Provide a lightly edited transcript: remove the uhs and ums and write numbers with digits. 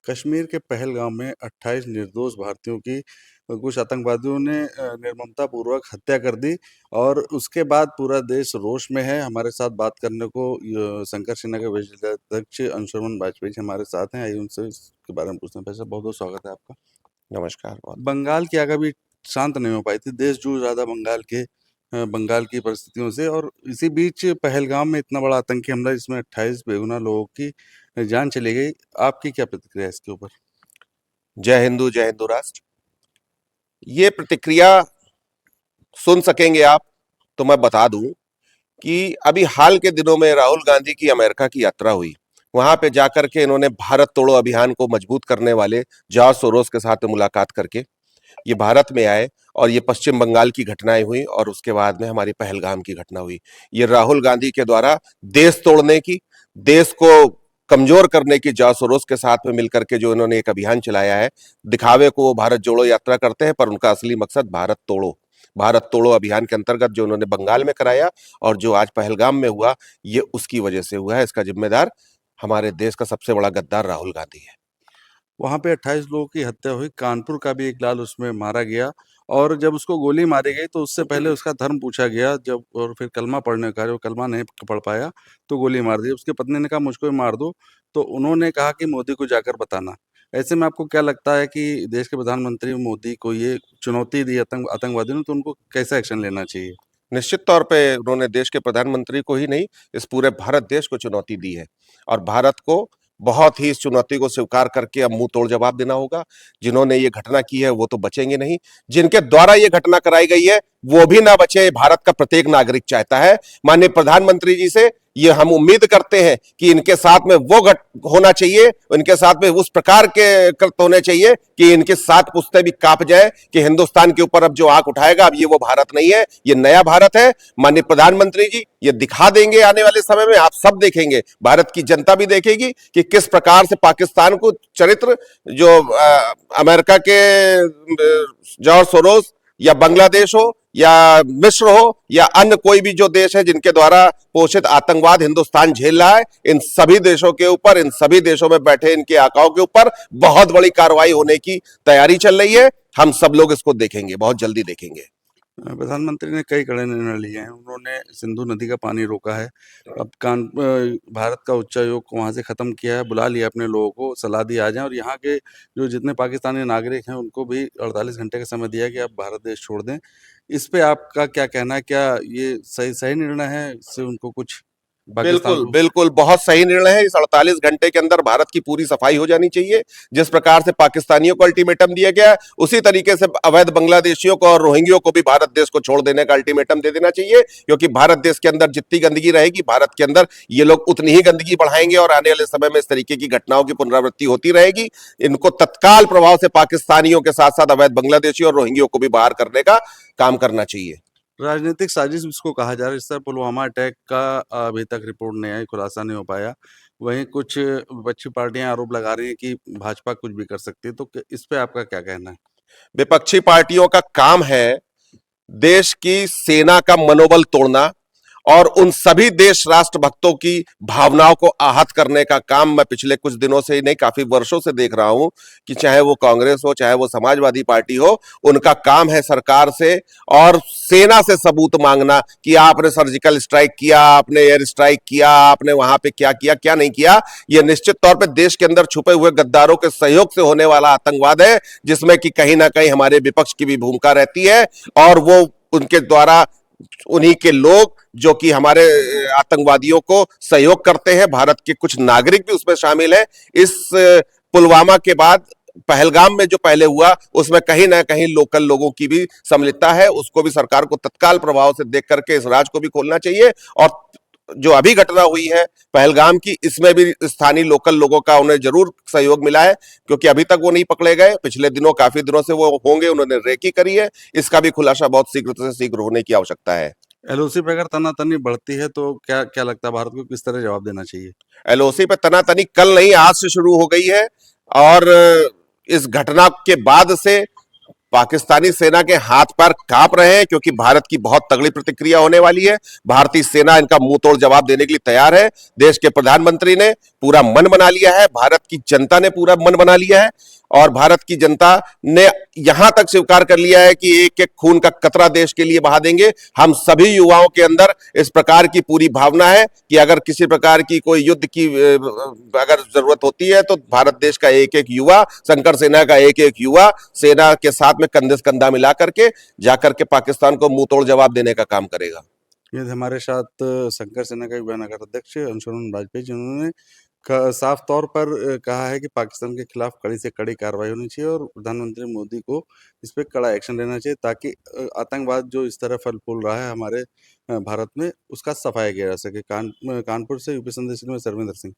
कश्मीर के पहलगाम में 28 निर्दोष भारतीयों की कुछ आतंकवादियों ने निर्ममतापूर्वक हत्या कर दी और उसके बाद पूरा देश रोष में है। हमारे साथ बात करने को शंकर सेना के वरिष्ठ अध्यक्ष अंशुमन वाजपेयी जी हमारे साथ हैं। आइए उनसे इसके बारे में पूछते हैं। पहले बहुत बहुत स्वागत है आपका। नमस्कार। बहुत बंगाल की आग अभी शांत नहीं हो पाई थी, देश जूझ रहा था बंगाल की परिस्थितियों से, और इसी बीच पहलगाम में इतना बड़ा आतंकी हमला जिसमें 28 बेगुनाह लोगों की जान चली गई। आपकी क्या प्रतिक्रिया है इसके ऊपर? जय हिंदू राष्ट्र। ये प्रतिक्रिया सुन सकेंगे आप तो मैं बता दूं कि अभी हाल के दिनों में राहुल गांधी की अमेरिका की यात्रा हुई। वहां पे जाकर के इन्होंने भारत तोड़ो अभियान को मजबूत करने वाले जॉर्ज सोरोस के साथ मुलाकात करके ये भारत में आए और ये पश्चिम बंगाल की घटनाएं हुई और उसके बाद में हमारी पहलगाम की घटना हुई। ये राहुल गांधी के द्वारा देश तोड़ने की, देश को कमजोर करने की जॉर्ज सोरोस के साथ में मिलकर के जो इन्होंने एक अभियान चलाया है, दिखावे को वो भारत जोड़ो यात्रा करते हैं पर उनका असली मकसद भारत तोड़ो अभियान के अंतर्गत जो उन्होंने बंगाल में कराया और जो आज पहलगाम में हुआ, ये उसकी वजह से हुआ है। इसका जिम्मेदार हमारे देश का सबसे बड़ा गद्दार राहुल गांधी है। वहां पे 28 लोगों की हत्या हुई, कानपुर का भी एक लाल उसमें मारा गया, और जब उसको गोली मारी गई तो उससे पहले उसका धर्म पूछा गया, जब और फिर कलमा पढ़ने का, जो कलमा नहीं पढ़ पाया तो गोली मार दी। उसकी पत्नी ने कहा मुझको ही मार दो, तो उन्होंने कहा कि मोदी को जाकर बताना। ऐसे में आपको क्या लगता है कि देश के प्रधानमंत्री मोदी को ये चुनौती दी आतंकवादियों ने, तो उनको कैसा एक्शन लेना चाहिए? निश्चित तौर पे उन्होंने देश के प्रधानमंत्री को ही नहीं, इस पूरे भारत देश को चुनौती दी है और भारत को बहुत ही इस चुनौती को स्वीकार करके अब मुंह तोड़ जवाब देना होगा। जिन्होंने ये घटना की है वो तो बचेंगे नहीं, जिनके द्वारा ये घटना कराई गई है वो भी ना बचे। भारत का प्रत्येक नागरिक चाहता है माननीय प्रधानमंत्री जी से, ये हम उम्मीद करते हैं कि इनके साथ में वो होना चाहिए, इनके साथ में उस प्रकार के कृत्य होने चाहिए कि इनके साथ पुश्तें भी कांप जाए कि हिंदुस्तान के ऊपर अब जो आंख उठाएगा, अब ये वो भारत नहीं है, ये नया भारत है। माननीय प्रधानमंत्री जी ये दिखा देंगे आने वाले समय में, आप सब देखेंगे, भारत की जनता भी देखेगी कि किस प्रकार से पाकिस्तान को चरित्र जो अमेरिका के जॉर्ज सोरोस या बांग्लादेश हो या मिस्र हो या अन्य कोई भी जो देश है जिनके द्वारा पोषित आतंकवाद हिंदुस्तान झेल रहा है, इन सभी देशों के ऊपर, इन सभी देशों में बैठे इनके आकाओं के ऊपर बहुत बड़ी कार्रवाई होने की तैयारी चल रही है। हम सब लोग इसको देखेंगे, बहुत जल्दी देखेंगे। प्रधानमंत्री ने कई कड़े निर्णय लिए हैं। उन्होंने सिंधु नदी का पानी रोका है। अब भारत का उच्चायोग को वहाँ से ख़त्म किया है, बुला लिया अपने लोगों को, सलाह दी आ जाएँ, और यहाँ के जो जितने पाकिस्तानी नागरिक हैं उनको भी 48 घंटे का समय दिया है कि आप भारत देश छोड़ दें। इस पे आपका क्या कहना है? क्या ये सही सही निर्णय है? इससे उनको कुछ पाकिस्तान बिल्कुल को बिल्कुल, बहुत सही निर्णय है। इस 48 घंटे के अंदर भारत की पूरी सफाई हो जानी चाहिए। जिस प्रकार से पाकिस्तानियों को अल्टीमेटम दिया गया, उसी तरीके से अवैध बांग्लादेशियों को और रोहिंग्यों को भी भारत देश को छोड़ देने का अल्टीमेटम दे देना चाहिए, क्योंकि भारत देश के अंदर जितनी गंदगी रहेगी, भारत के अंदर ये लोग उतनी ही गंदगी बढ़ाएंगे और आने वाले समय में इस तरीके की घटनाओं की पुनरावृत्ति होती रहेगी। इनको तत्काल प्रभाव से पाकिस्तानियों के साथ साथ अवैध बांग्लादेशी और रोहिंग्यों को भी बाहर करने का काम करना चाहिए। राजनीतिक साजिश जिसको कहा जा रहा है, इस तरह पुलवामा अटैक का अभी तक रिपोर्ट नहीं आई, खुलासा नहीं हो पाया। वहीं कुछ विपक्षी पार्टियां आरोप लगा रही हैं कि भाजपा कुछ भी कर सकती है, तो इस पे आपका क्या कहना है? विपक्षी पार्टियों का काम है देश की सेना का मनोबल तोड़ना और उन सभी देश राष्ट्र भक्तों की भावनाओं को आहत करने का काम मैं पिछले कुछ दिनों से ही नहीं, काफी वर्षों से देख रहा हूं कि चाहे वो कांग्रेस हो, चाहे वो समाजवादी पार्टी हो, उनका काम है सरकार से और सेना से सबूत मांगना कि आपने सर्जिकल स्ट्राइक किया, आपने एयर स्ट्राइक किया, आपने वहां पे क्या किया, क्या नहीं किया। यह निश्चित तौर पर देश के अंदर छुपे हुए गद्दारों के सहयोग से होने वाला आतंकवाद है, जिसमें कि कहीं ना कहीं हमारे विपक्ष की भी भूमिका रहती है और वो उनके द्वारा उन्हीं के लोग जो कि हमारे आतंकवादियों को सहयोग करते हैं, भारत के कुछ नागरिक भी उसमें शामिल हैं। इस पुलवामा के बाद पहलगाम में जो पहले हुआ, उसमें कहीं ना कहीं लोकल लोगों की भी सम्मिलितता है। उसको भी सरकार को तत्काल प्रभाव से देख करके इस राज को भी खोलना चाहिए। और जो अभी घटना हुई है पहलगाम की, इसमें भी स्थानीय लोकल लोगों का उन्हें जरूर सहयोग मिला है, क्योंकि अभी तक वो नहीं पकड़े गए। पिछले दिनों, काफी दिनों से वो होंगे, उन्होंने रेकी करी है। इसका भी खुलासा बहुत शीघ्र से शीघ्र होने की आवश्यकता है। एलओसी पे अगर तनातनी बढ़ती है तो क्या क्या लगता है भारत को किस तरह जवाब देना चाहिए? एलओसी पे तनातनी कल नहीं, आज से शुरू हो गई है और इस घटना के बाद से पाकिस्तानी सेना के हाथ पैर कांप रहे हैं, क्योंकि भारत की बहुत तगड़ी प्रतिक्रिया होने वाली है। भारतीय सेना इनका मुंह तोड़ जवाब देने के लिए तैयार है। देश के प्रधानमंत्री ने पूरा मन बना लिया है, भारत की जनता ने पूरा मन बना लिया है, और भारत की जनता ने यहां तक स्वीकार कर लिया है कि एक एक खून का कतरा देश के लिए बहा देंगे। हम सभी युवाओं के अंदर इस प्रकार की पूरी भावना है कि अगर किसी प्रकार की कोई युद्ध की अगर जरूरत होती है तो भारत देश का एक एक युवा, शंकर सेना का एक एक युवा सेना के साथ में कंधे से कंधा मिला करके जाकर के पाकिस्तान को मुंह तोड़ जवाब देने का काम करेगा। ये हमारे साथ शंकर सेना का युवा नगर अध्यक्ष अंशुमन वाजपेयी, जिन्होंने साफ तौर पर कहा है कि पाकिस्तान के खिलाफ कड़ी से कड़ी कार्रवाई होनी चाहिए और प्रधानमंत्री मोदी को इस पे कड़ा एक्शन लेना चाहिए, ताकि आतंकवाद जो इस तरह फल फूल रहा है हमारे भारत में, उसका सफाया किया जा सके। कानपुर से यूपी संदेश में सर्वेंद्र सिंह।